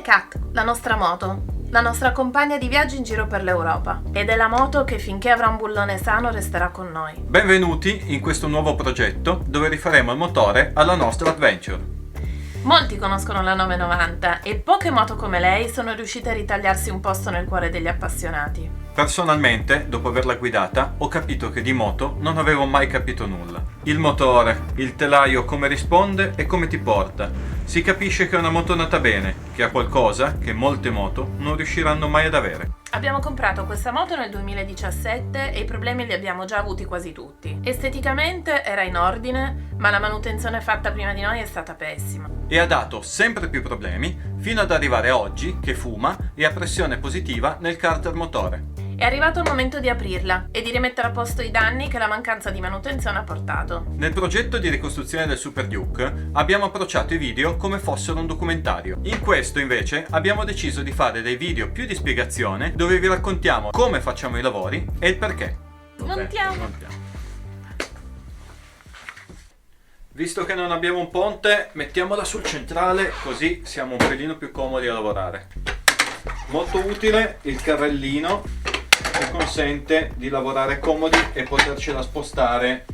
Cat, la nostra moto, la nostra compagna di viaggio in giro per l'Europa. Ed è la moto che finché avrà un bullone sano resterà con noi. Benvenuti in questo nuovo progetto dove rifaremo il motore alla nostra Adventure. Molti conoscono la 990 e poche moto come lei sono riuscite a ritagliarsi un posto nel cuore degli appassionati. Personalmente, dopo averla guidata, ho capito che di moto non avevo mai capito nulla. Il motore, il telaio come risponde e come ti porta. Si capisce che è una moto nata bene, che ha qualcosa che molte moto non riusciranno mai ad avere. Abbiamo comprato questa moto nel 2017 e i problemi li abbiamo già avuti quasi tutti. Esteticamente era in ordine, ma la manutenzione fatta prima di noi è stata pessima. E ha dato sempre più problemi fino ad arrivare a oggi che fuma e ha pressione positiva nel carter motore. È arrivato il momento di aprirla e di rimettere a posto i danni che la mancanza di manutenzione ha portato. Nel progetto di ricostruzione del Super Duke abbiamo approcciato i video come fossero un documentario. In questo invece abbiamo deciso di fare dei video più di spiegazione dove vi raccontiamo come facciamo i lavori e il perché. Montiamo. Visto che non abbiamo un ponte, mettiamola sul centrale così siamo un pelino più comodi a lavorare. Molto utile il carrellino che consente di lavorare comodi e potercela spostare,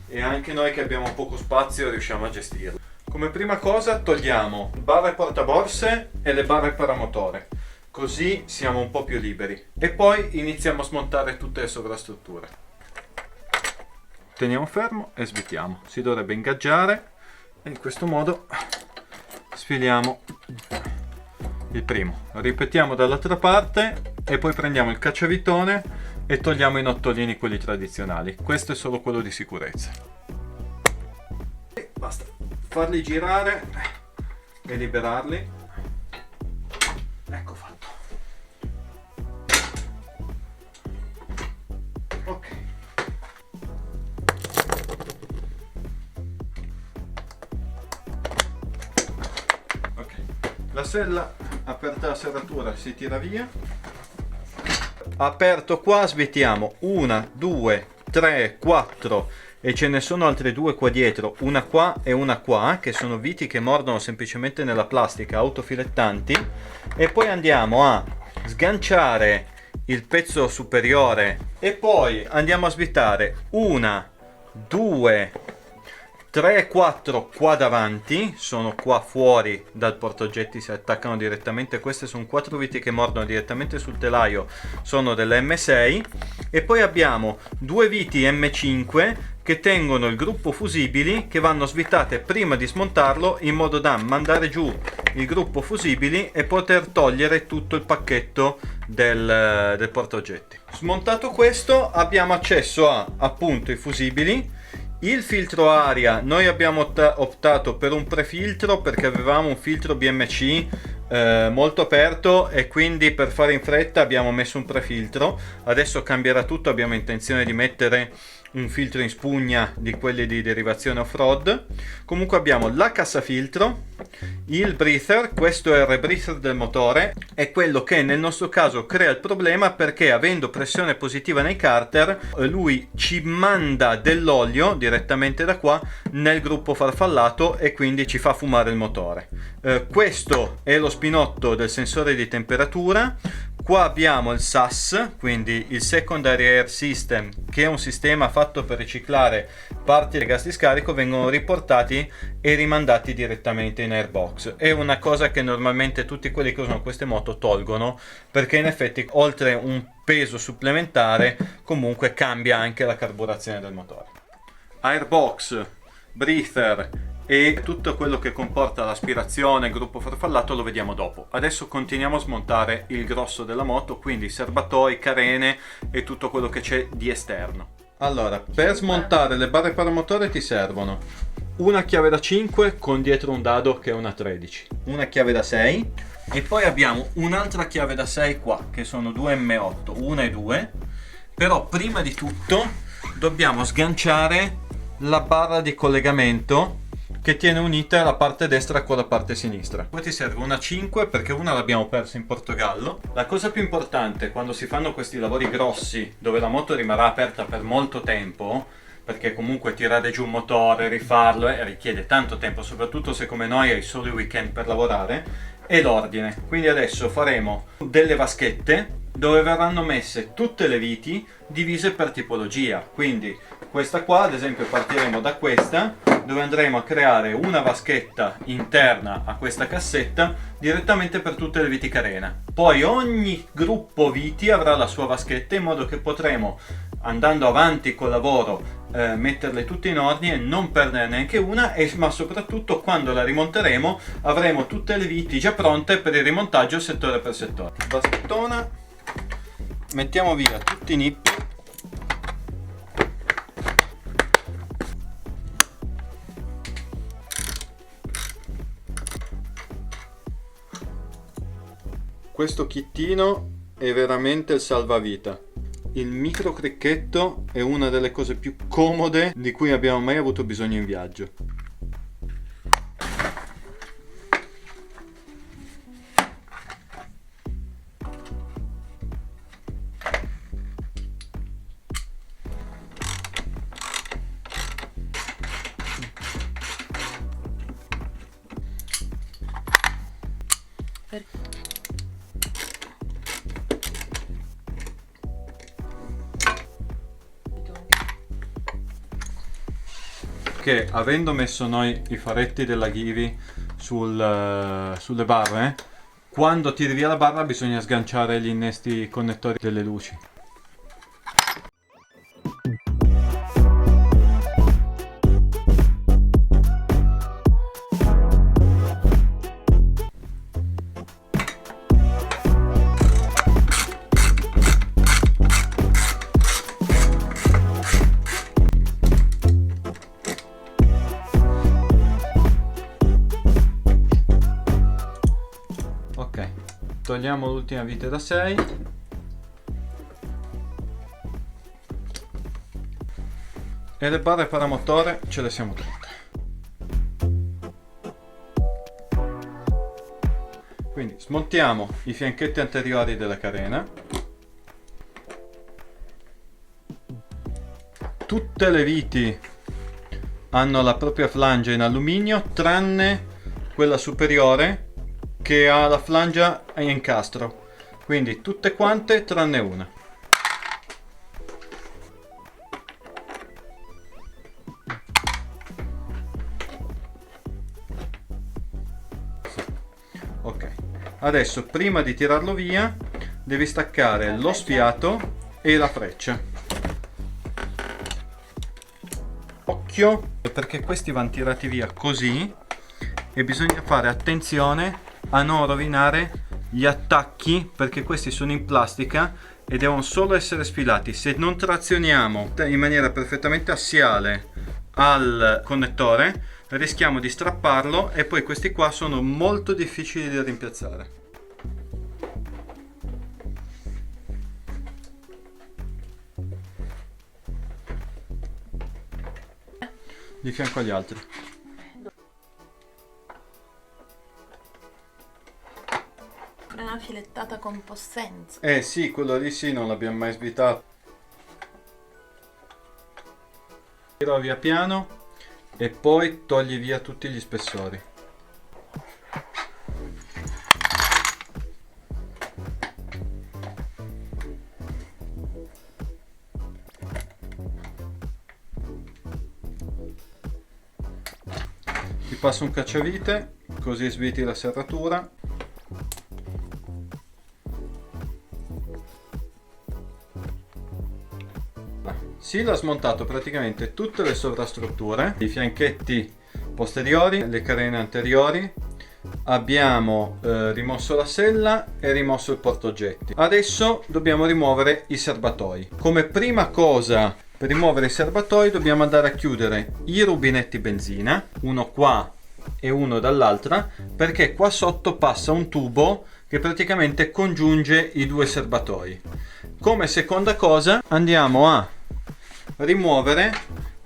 e anche noi che abbiamo poco spazio riusciamo a gestirlo. Come prima cosa togliamo barre portaborse e le barre paramotore, così siamo un po' più liberi, e poi iniziamo a smontare tutte le sovrastrutture. Teniamo fermo e svitiamo, si dovrebbe ingaggiare e in questo modo sfiliamo il primo. Ripetiamo dall'altra parte e poi prendiamo il cacciavitone e togliamo i nottolini, quelli tradizionali. Questo è solo quello di sicurezza. E basta farli girare e liberarli. Ecco fatto. Ok. La sella, aperta la serratura, si tira via. Aperto qua, svitiamo 1, 2, 3, 4 e ce ne sono altre due qua dietro, una qua e una qua, che sono viti che mordono semplicemente nella plastica, autofilettanti, e poi andiamo a sganciare il pezzo superiore e poi andiamo a svitare 1, 2, 3 e 4 qua davanti, sono qua fuori dal portaoggetti, si attaccano direttamente. Queste sono 4 viti che mordono direttamente sul telaio, sono delle M6, e poi abbiamo 2 viti M5 che tengono il gruppo fusibili, che vanno svitate prima di smontarlo in modo da mandare giù il gruppo fusibili e poter togliere tutto il pacchetto del portaoggetti. Smontato questo abbiamo accesso a appunto i fusibili. Il filtro aria, noi abbiamo optato per un prefiltro perché avevamo un filtro BMC molto aperto e quindi per fare in fretta abbiamo messo un prefiltro. Adesso cambierà tutto, abbiamo intenzione di mettere un filtro in spugna di quelli di derivazione off-road. Comunque abbiamo la cassafiltro, il breather, questo è il rebreather del motore, è quello che nel nostro caso crea il problema perché avendo pressione positiva nei carter lui ci manda dell'olio direttamente da qua nel gruppo farfallato e quindi ci fa fumare il motore. Questo è lo spinotto del sensore di temperatura. Qua abbiamo il SAS, quindi il Secondary Air System, che è un sistema fatto per riciclare parti del gas di scarico, vengono riportati e rimandati direttamente in airbox. È una cosa che normalmente tutti quelli che usano queste moto tolgono, perché in effetti oltre un peso supplementare comunque cambia anche la carburazione del motore. Airbox, breather e tutto quello che comporta l'aspirazione, il gruppo farfallato lo vediamo dopo. Adesso continuiamo a smontare il grosso della moto, quindi serbatoi, carene e tutto quello che c'è di esterno. Allora, per smontare le barre paramotore ti servono una chiave da 5 con dietro un dado che è una 13, una chiave da 6 e poi abbiamo un'altra chiave da 6 qua che sono due M8, una e due. Però prima di tutto dobbiamo sganciare la barra di collegamento che tiene unita la parte destra con la parte sinistra. Poi ti serve una 5 perché una l'abbiamo persa in Portogallo. La cosa più importante quando si fanno questi lavori grossi dove la moto rimarrà aperta per molto tempo, perché comunque tirare giù un motore, rifarlo, richiede tanto tempo, soprattutto se come noi hai solo i weekend per lavorare, e l'ordine. Quindi adesso faremo delle vaschette dove verranno messe tutte le viti divise per tipologia. Quindi questa qua, ad esempio, partiremo da questa, dove andremo a creare una vaschetta interna a questa cassetta direttamente per tutte le viti carena. Poi ogni gruppo viti avrà la sua vaschetta, in modo che potremo, andando avanti col lavoro, metterle tutte in ordine e non perdere neanche una, ma soprattutto quando la rimonteremo avremo tutte le viti già pronte per il rimontaggio settore per settore. Vaschettona, mettiamo via tutti i nippi. Questo kittino è veramente il salvavita. Il micro cricchetto è una delle cose più comode di cui abbiamo mai avuto bisogno in viaggio. Che avendo messo noi i faretti della Givi sulle barre, quando tiri via la barra bisogna sganciare gli innesti connettori delle luci. Togliamo l'ultima vite da 6 e le barre paramotore ce le siamo tutte. Quindi smontiamo i fianchetti anteriori della carena. Tutte le viti hanno la propria flangia in alluminio, tranne quella superiore che ha la flangia a incastro, quindi tutte quante tranne una. Ok, adesso prima di tirarlo via devi staccare lo sfiato e la freccia. Occhio, perché questi vanno tirati via così e bisogna fare attenzione a non rovinare gli attacchi, perché questi sono in plastica e devono solo essere sfilati. Se non trazioniamo in maniera perfettamente assiale al connettore rischiamo di strapparlo e poi questi qua sono molto difficili da rimpiazzare. Di fianco agli altri. Una filettata con possenza. Sì, quello lì sì, non l'abbiamo mai svitato. Tiro via piano e poi togli via tutti gli spessori. Ti passo un cacciavite, così sviti la serratura. Sila ha smontato praticamente tutte le sovrastrutture, i fianchetti posteriori, le carene anteriori, abbiamo rimosso la sella e rimosso il portaoggetti. Adesso dobbiamo rimuovere i serbatoi. Come prima cosa, per rimuovere i serbatoi dobbiamo andare a chiudere i rubinetti benzina, uno qua e uno dall'altra, perché qua sotto passa un tubo che praticamente congiunge i due serbatoi. Come seconda cosa andiamo a rimuovere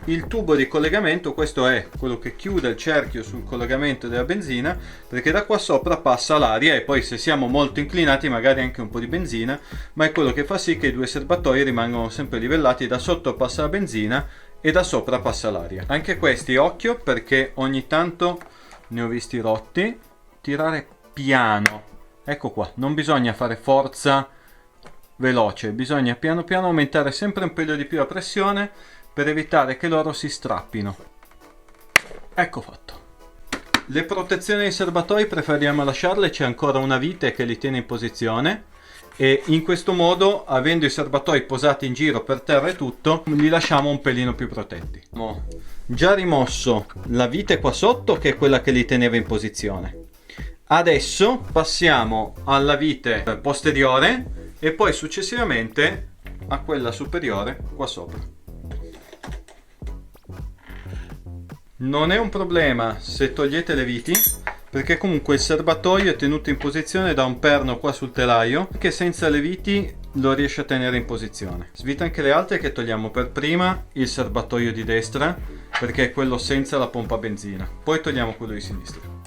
il tubo di collegamento, questo è quello che chiude il cerchio sul collegamento della benzina, perché da qua sopra passa l'aria e poi se siamo molto inclinati magari anche un po' di benzina, ma è quello che fa sì che i due serbatoi rimangano sempre livellati. Da sotto passa la benzina e da sopra passa l'aria. Anche questi occhio, perché ogni tanto ne ho visti rotti. Tirare piano, ecco qua, non bisogna fare forza veloce, bisogna piano piano aumentare sempre un pelino di più la pressione per evitare che loro si strappino. Ecco fatto. Le protezioni dei serbatoi preferiamo lasciarle, c'è ancora una vite che li tiene in posizione e in questo modo, avendo i serbatoi posati in giro per terra e tutto, li lasciamo un pelino più protetti. Ho già rimosso la vite qua sotto, che è quella che li teneva in posizione. Adesso passiamo alla vite posteriore e poi successivamente a quella superiore qua sopra. Non è un problema se togliete le viti, perché comunque il serbatoio è tenuto in posizione da un perno qua sul telaio che senza le viti lo riesce a tenere in posizione. Svita anche le altre, che togliamo per prima il serbatoio di destra perché è quello senza la pompa benzina, poi togliamo quello di sinistra.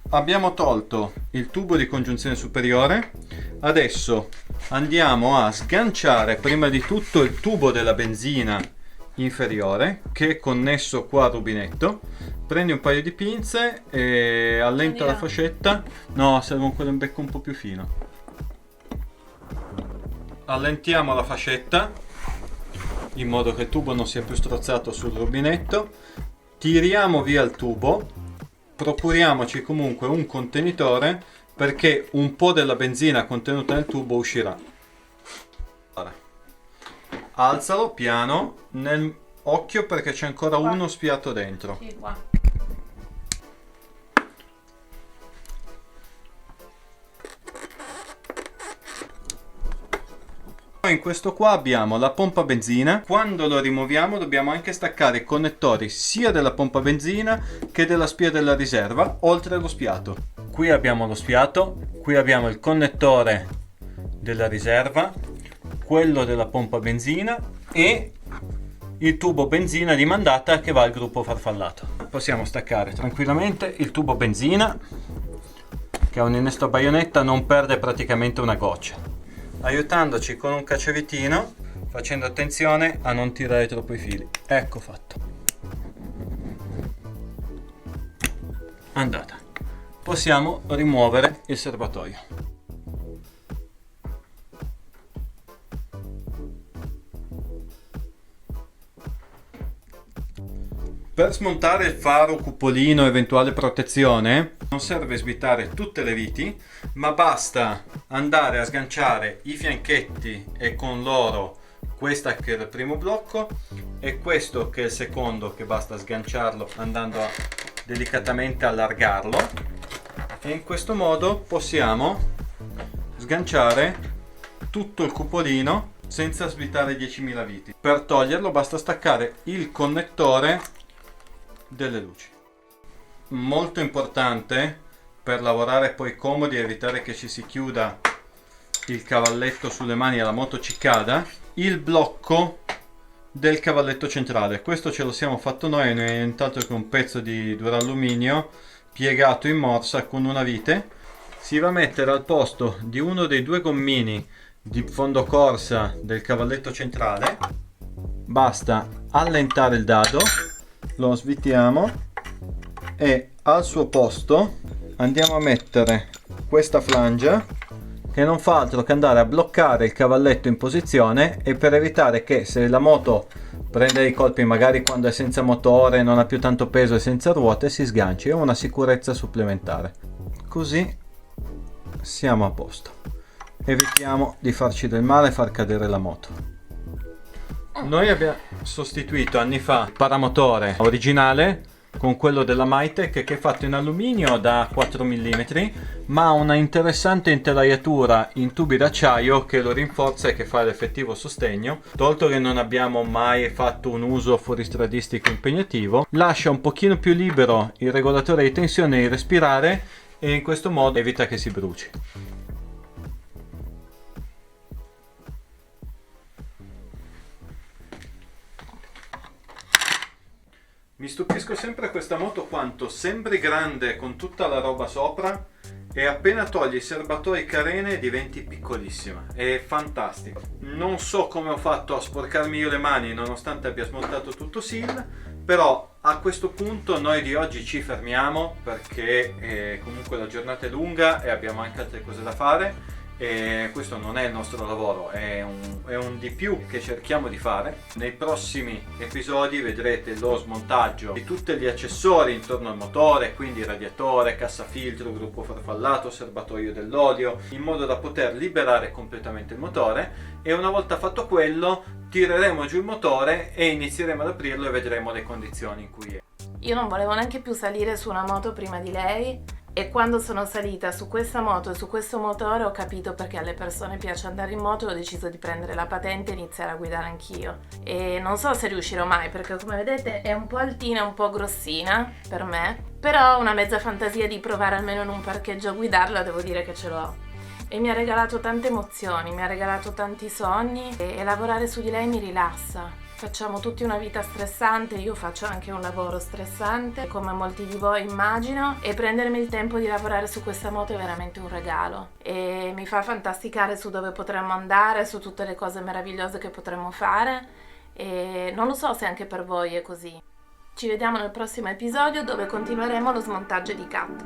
Abbiamo tolto il tubo di congiunzione superiore, adesso andiamo a sganciare prima di tutto il tubo della benzina inferiore che è connesso qua al rubinetto. Prendi un paio di pinze e allenta la fascetta. No, serve quello in becco un po' più fino. Allentiamo la fascetta in modo che il tubo non sia più strozzato sul rubinetto. Tiriamo via il tubo. Procuriamoci comunque un contenitore perché un po' della benzina contenuta nel tubo uscirà. Allora, alzalo piano, occhio perché c'è ancora uno spiato dentro. Sì, qua. In questo qua abbiamo la pompa benzina. Quando lo rimuoviamo dobbiamo anche staccare i connettori sia della pompa benzina che della spia della riserva, oltre allo spiato. Qui abbiamo lo spiato, qui abbiamo il connettore della riserva, quello della pompa benzina e il tubo benzina di mandata che va al gruppo farfallato. Possiamo staccare tranquillamente il tubo benzina, che ha un innesto a baionetta, non perde praticamente una goccia, aiutandoci con un cacciavitino, facendo attenzione a non tirare troppo i fili. Ecco fatto. Andata. Possiamo rimuovere il serbatoio. Per smontare il faro, cupolino, eventuale protezione, non serve svitare tutte le viti, ma basta andare a sganciare i fianchetti e con loro questa che è il primo blocco e questo che è il secondo, che basta sganciarlo andando a delicatamente allargarlo, e in questo modo possiamo sganciare tutto il cupolino senza svitare 10.000 viti. Per toglierlo basta staccare il connettore delle luci. Molto importante per lavorare poi comodi e evitare che ci si chiuda il cavalletto sulle mani e la moto ci cada, il blocco del cavalletto centrale. Questo ce lo siamo fatto noi, non è nient'altro che un pezzo di duralluminio piegato in morsa con una vite. Si va a mettere al posto di uno dei due gommini di fondo corsa del cavalletto centrale. Basta allentare il dado, lo svitiamo e al suo posto andiamo a mettere questa flangia che non fa altro che andare a bloccare il cavalletto in posizione, e per evitare che, se la moto prende dei colpi magari quando è senza motore, non ha più tanto peso e senza ruote, si sganci. È una sicurezza supplementare. Così siamo a posto, evitiamo di farci del male e far cadere la moto. Noi abbiamo sostituito anni fa il paramotore originale con quello della Maitec, che è fatto in alluminio da 4 mm, ma ha una interessante intelaiatura in tubi d'acciaio che lo rinforza e che fa l'effettivo sostegno. Tolto che non abbiamo mai fatto un uso fuoristradistico impegnativo, lascia un pochino più libero il regolatore di tensione di respirare e in questo modo evita che si bruci. Mi stupisco sempre questa moto quanto sembri grande con tutta la roba sopra e appena togli i serbatoi carene diventi piccolissima, è fantastico. Non so come ho fatto a sporcarmi io le mani nonostante abbia smontato tutto SIL, però a questo punto noi di oggi ci fermiamo perché comunque la giornata è lunga e abbiamo anche altre cose da fare. E questo non è il nostro lavoro, è un di più che cerchiamo di fare. Nei prossimi episodi vedrete lo smontaggio di tutti gli accessori intorno al motore, quindi radiatore, cassa filtro, gruppo farfallato, serbatoio dell'olio, in modo da poter liberare completamente il motore, e una volta fatto quello tireremo giù il motore e inizieremo ad aprirlo e vedremo le condizioni in cui è. Io non volevo neanche più salire su una moto prima di lei, e quando sono salita su questa moto e su questo motore ho capito perché alle persone piace andare in moto e ho deciso di prendere la patente e iniziare a guidare anch'io. E non so se riuscirò mai, perché come vedete è un po' altina, un po' grossina per me, però ho una mezza fantasia di provare almeno in un parcheggio a guidarla, devo dire che ce l'ho. E mi ha regalato tante emozioni, mi ha regalato tanti sogni, e lavorare su di lei mi rilassa. Facciamo tutti una vita stressante, io faccio anche un lavoro stressante, come molti di voi immagino, e prendermi il tempo di lavorare su questa moto è veramente un regalo e mi fa fantasticare su dove potremmo andare, su tutte le cose meravigliose che potremmo fare, e non lo so se anche per voi è così. Ci vediamo nel prossimo episodio dove continueremo lo smontaggio di Cat.